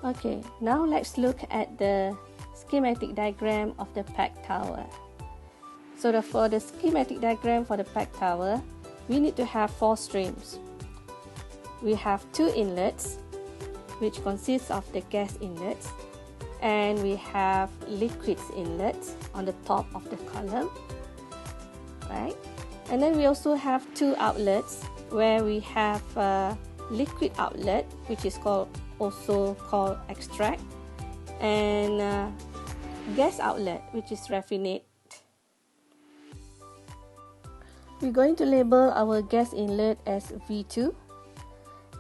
Okay, now let's look at the schematic diagram of the pack tower. So for the schematic diagram for the pack tower, we need to have 4 streams. We have 2 inlets, which consists of the gas inlets, and we have liquids inlets on the top of the column, right? And then we also have 2 outlets where we have a liquid outlet, which is also called extract, and gas outlet, which is raffinate. We're going to label our gas inlet as V2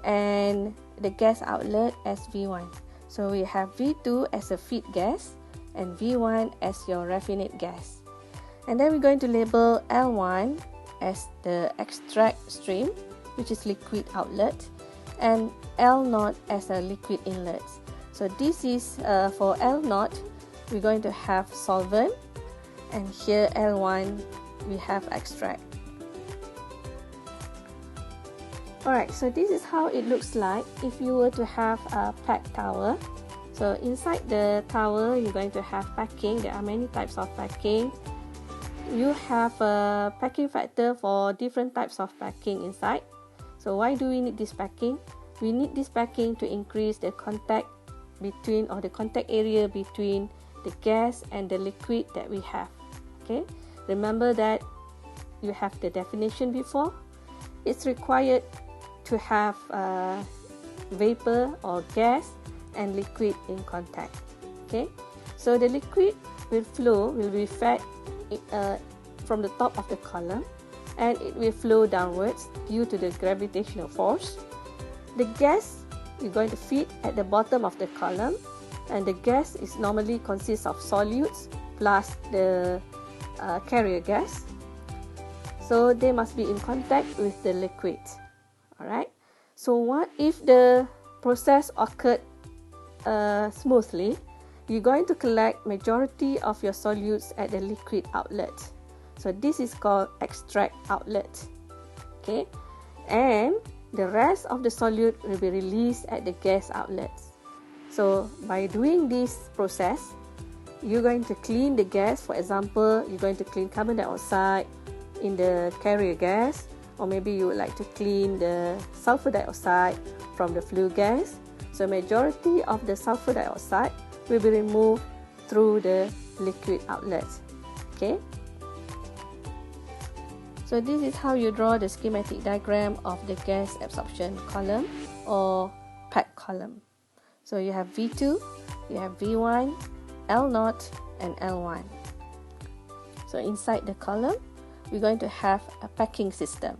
and the gas outlet as V1. So we have V2 as a feed gas and V1 as your raffinate gas. And then we're going to label L1 as the extract stream, which is liquid outlet, and L0 as a liquid inlet. So this is for L0, we're going to have solvent, and here L1 we have extract. Alright, so this is how it looks like if you were to have a pack tower. So inside the tower, you're going to have packing. There are many types of packing. You have a packing factor for different types of packing inside. So why do we need this packing? We need this packing to increase the contact between, or the contact area between the gas and the liquid that we have. Okay, remember that you have the definition before. It's required to have vapor or gas and liquid in contact. Okay, so the liquid will be fed from the top of the column, and it will flow downwards due to the gravitational force. The gas is going to feed at the bottom of the column, and the gas is normally consists of solutes plus the carrier gas. So they must be in contact with the liquid. Alright, so what if the process occurred smoothly? You're going to collect majority of your solutes at the liquid outlet. So this is called extract outlet. Okay, and the rest of the solute will be released at the gas outlets. So by doing this process, you're going to clean the gas. For example, you're going to clean carbon dioxide in the carrier gas, or maybe you would like to clean the sulfur dioxide from the flue gas. So majority of the sulfur dioxide will be removed through the liquid outlet. Okay, so this is how you draw the schematic diagram of the gas absorption column or pack column. So you have V2, you have V1, L0 and L1. So inside the column, we're going to have a packing system.